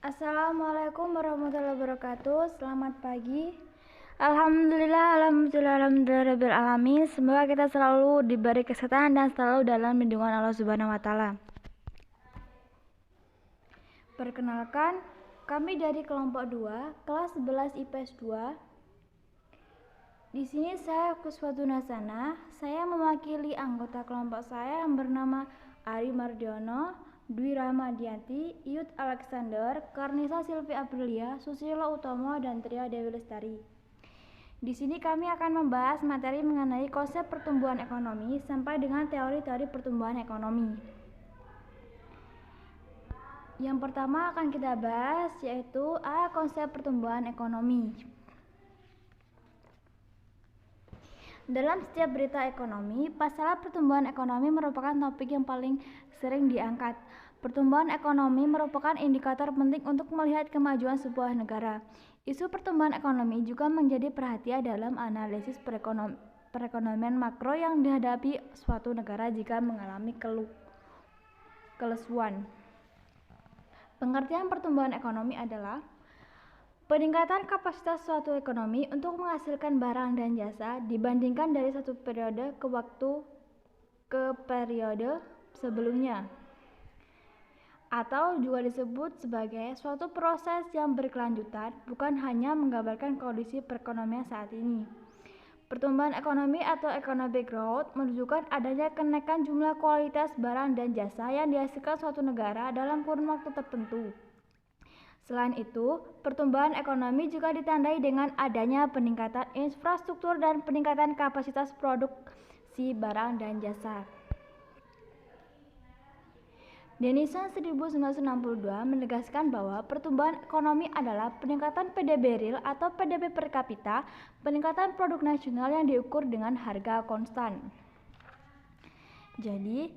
Assalamualaikum warahmatullahi wabarakatuh. Selamat pagi. Alhamdulillah, alamin. Semoga kita selalu diberi kesehatan dan selalu dalam lindungan Allah Subhanahu wa taala. Perkenalkan, kami dari kelompok 2, kelas 11 IPS 2. Di sini saya Kuswatun Hasana. Saya mewakili anggota kelompok saya yang bernama Ari Mardiono, Dwi Rahmadianti, Iyut Alexander, Karnisa Silvi Aprilia, Susilo Utomo, dan Tria Dewi Lestari. Di sini kami akan membahas materi mengenai konsep pertumbuhan ekonomi sampai dengan teori-teori pertumbuhan ekonomi. Yang pertama akan kita bahas yaitu konsep pertumbuhan ekonomi. Dalam setiap berita ekonomi, masalah pertumbuhan ekonomi merupakan topik yang paling sering diangkat. Pertumbuhan ekonomi merupakan indikator penting untuk melihat kemajuan sebuah negara. Isu pertumbuhan ekonomi juga menjadi perhatian dalam analisis perekonomian makro yang dihadapi suatu negara jika mengalami kelesuan. Pengertian pertumbuhan ekonomi adalah peningkatan kapasitas suatu ekonomi untuk menghasilkan barang dan jasa dibandingkan dari satu periode ke periode sebelumnya, atau juga disebut sebagai suatu proses yang berkelanjutan, bukan hanya menggambarkan kondisi perekonomian saat ini. Pertumbuhan ekonomi atau economic growth menunjukkan adanya kenaikan jumlah kualitas barang dan jasa yang dihasilkan suatu negara dalam kurun waktu tertentu. Selain itu, pertumbuhan ekonomi juga ditandai dengan adanya peningkatan infrastruktur dan peningkatan kapasitas produksi barang dan jasa. Denison 1962 menegaskan bahwa pertumbuhan ekonomi adalah peningkatan PDB real atau PDB per kapita, peningkatan produk nasional yang diukur dengan harga konstan. Jadi,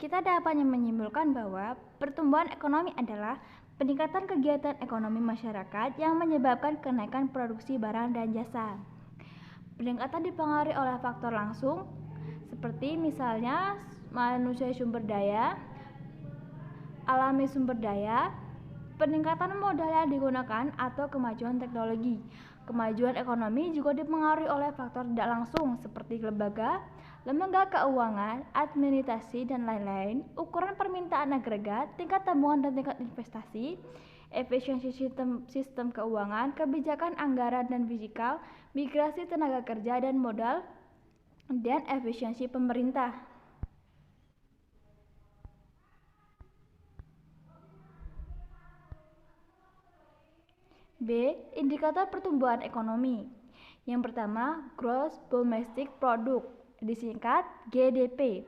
kita dapat menyimpulkan bahwa pertumbuhan ekonomi adalah peningkatan kegiatan ekonomi masyarakat yang menyebabkan kenaikan produksi barang dan jasa. Peningkatan dipengaruhi oleh faktor langsung seperti misalnya manusia sumber daya, alami sumber daya, peningkatan modal yang digunakan atau kemajuan teknologi. Kemajuan ekonomi juga dipengaruhi oleh faktor tidak langsung seperti lembaga keuangan, administrasi, dan lain-lain, ukuran permintaan agregat, tingkat tabungan dan tingkat investasi, efisiensi sistem keuangan, kebijakan anggaran dan fiskal, migrasi tenaga kerja dan modal, dan efisiensi pemerintah. B. Indikator pertumbuhan ekonomi. Yang pertama, Gross Domestic Product, disingkat GDP,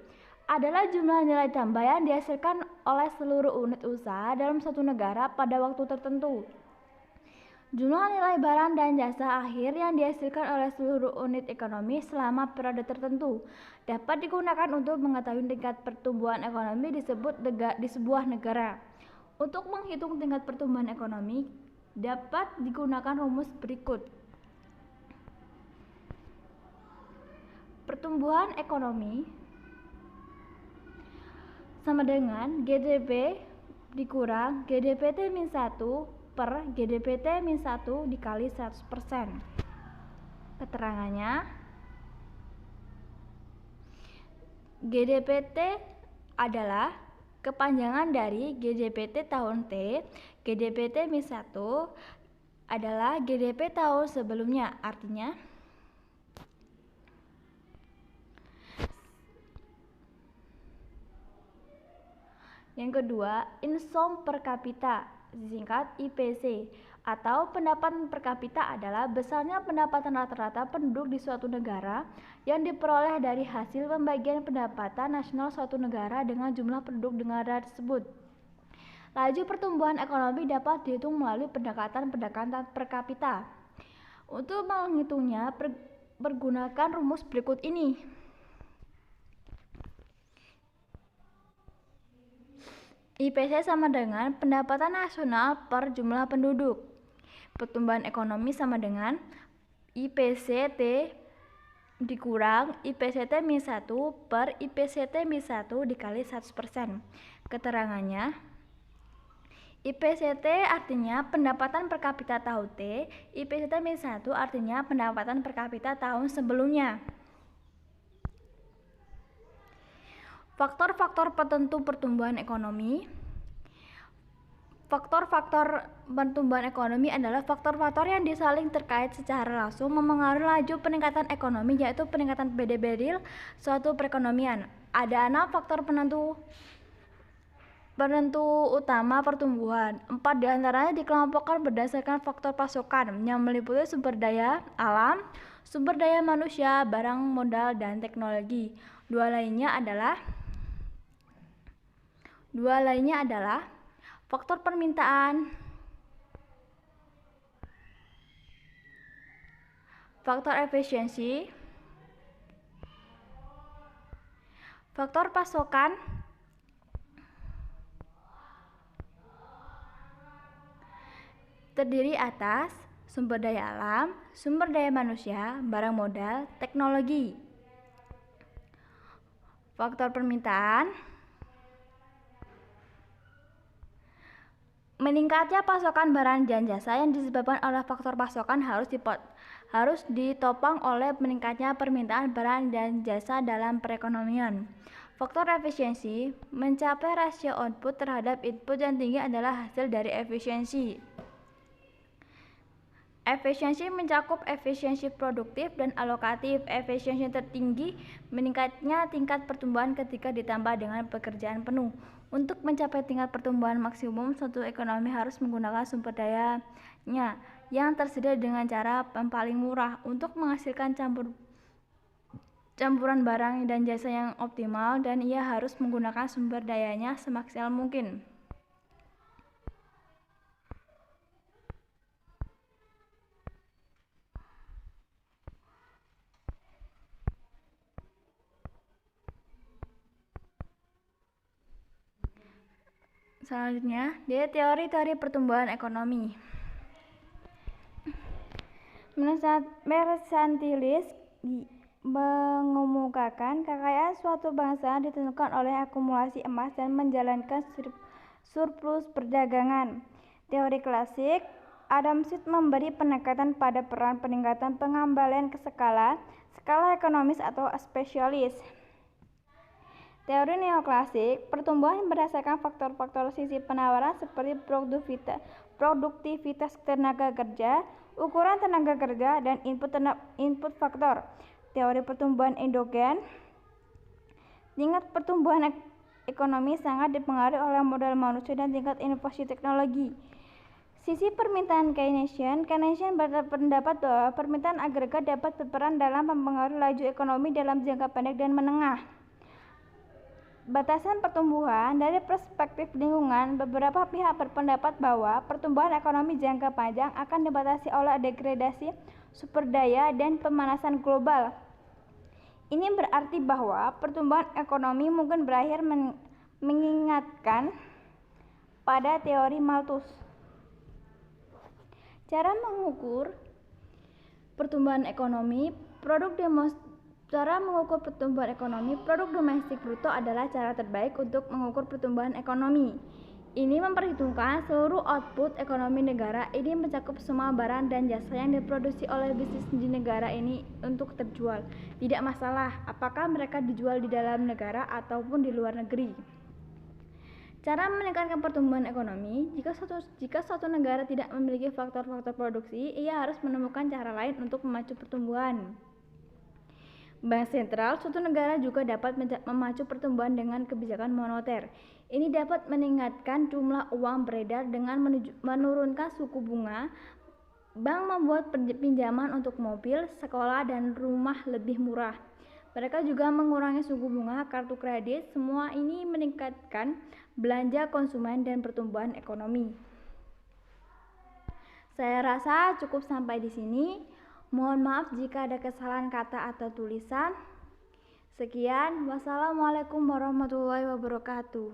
adalah jumlah nilai tambah yang dihasilkan oleh seluruh unit usaha dalam suatu negara pada waktu tertentu. Jumlah nilai barang dan jasa akhir yang dihasilkan oleh seluruh unit ekonomi selama periode tertentu dapat digunakan untuk mengetahui tingkat pertumbuhan ekonomi di sebuah negara. Untuk menghitung tingkat pertumbuhan ekonomi dapat digunakan rumus berikut. Pertumbuhan ekonomi sama dengan GDP dikurang GDP-T-1 per GDP-T-1 dikali 100%. Keterangannya, GDP-T adalah kepanjangan dari GDP-T tahun T. GDP-T-1 adalah GDP tahun sebelumnya, artinya yang kedua, income per kapita, disingkat IPC, atau pendapatan per kapita adalah besarnya pendapatan rata-rata penduduk di suatu negara yang diperoleh dari hasil pembagian pendapatan nasional suatu negara dengan jumlah penduduk negara tersebut. Laju pertumbuhan ekonomi dapat dihitung melalui pendekatan per kapita. Untuk menghitungnya, pergunakan rumus berikut ini. IPC sama dengan pendapatan nasional per jumlah penduduk. Pertumbuhan ekonomi sama dengan IPC-T dikurang IPC-T-1 per IPC-T-1 dikali 100%. Keterangannya, IPCT artinya pendapatan per kapita tahun T, IPCT-1 artinya pendapatan per kapita tahun sebelumnya. Faktor-faktor penentu pertumbuhan ekonomi. Faktor-faktor pertumbuhan ekonomi adalah faktor-faktor yang disaling terkait secara langsung memengaruhi laju peningkatan ekonomi, yaitu peningkatan PDB real suatu perekonomian. Ada 6 faktor penentu utama pertumbuhan. 4 diantaranya dikelompokkan berdasarkan faktor pasokan yang meliputi sumber daya alam, sumber daya manusia, barang, modal, dan teknologi. Dua lainnya adalah faktor permintaan, faktor efisiensi, faktor pasokan, terdiri atas sumber daya alam, sumber daya manusia, barang modal, teknologi. Faktor permintaan, meningkatnya pasokan barang dan jasa yang disebabkan oleh faktor pasokan harus ditopang oleh meningkatnya permintaan barang dan jasa dalam perekonomian. Faktor efisiensi, mencapai rasio output terhadap input yang tinggi adalah hasil dari efisiensi. Efisiensi mencakup efisiensi produktif dan alokatif. Efisiensi tertinggi meningkatnya tingkat pertumbuhan ketika ditambah dengan pekerjaan penuh. Untuk mencapai tingkat pertumbuhan maksimum, suatu ekonomi harus menggunakan sumber dayanya yang tersedia dengan cara yang paling murah untuk menghasilkan campuran barang dan jasa yang optimal, dan ia harus menggunakan sumber dayanya semaksimal mungkin. Selanjutnya, dia teori-teori pertumbuhan ekonomi. Mercantilis mengemukakan kekayaan suatu bangsa ditentukan oleh akumulasi emas dan menjalankan surplus perdagangan. Teori klasik, Adam Smith memberi penekanan pada peran peningkatan pengembalian ke skala ekonomis atau spesialis. Teori neoklasik, pertumbuhan berdasarkan faktor-faktor sisi penawaran seperti produktivitas tenaga kerja, ukuran tenaga kerja, dan input faktor. Teori pertumbuhan endogen, tingkat pertumbuhan ekonomi sangat dipengaruhi oleh modal manusia dan tingkat inovasi teknologi. Sisi permintaan Keynesian berpendapat bahwa permintaan agregat dapat berperan dalam mempengaruhi laju ekonomi dalam jangka pendek dan menengah. Batasan pertumbuhan, dari perspektif lingkungan, beberapa pihak berpendapat bahwa pertumbuhan ekonomi jangka panjang akan dibatasi oleh degradasi sumber daya dan pemanasan global. Ini berarti bahwa pertumbuhan ekonomi mungkin berakhir mengingatkan pada teori Malthus. Cara mengukur pertumbuhan ekonomi, Cara mengukur pertumbuhan ekonomi, produk domestik bruto adalah cara terbaik untuk mengukur pertumbuhan ekonomi. Ini memperhitungkan seluruh output ekonomi negara. Ini mencakup semua barang dan jasa yang diproduksi oleh bisnis di negara ini untuk terjual. Tidak masalah apakah mereka dijual di dalam negara ataupun di luar negeri. Cara meningkatkan pertumbuhan ekonomi, jika suatu negara tidak memiliki faktor-faktor produksi, ia harus menemukan cara lain untuk memacu pertumbuhan. Bank sentral suatu negara juga dapat memacu pertumbuhan dengan kebijakan moneter. Ini dapat meningkatkan jumlah uang beredar dengan menurunkan suku bunga. Bank membuat pinjaman untuk mobil, sekolah, dan rumah lebih murah. Mereka juga mengurangi suku bunga kartu kredit. Semua ini meningkatkan belanja konsumen dan pertumbuhan ekonomi. Saya rasa cukup sampai di sini. Mohon maaf jika ada kesalahan kata atau tulisan. Sekian, wassalamualaikum warahmatullahi wabarakatuh.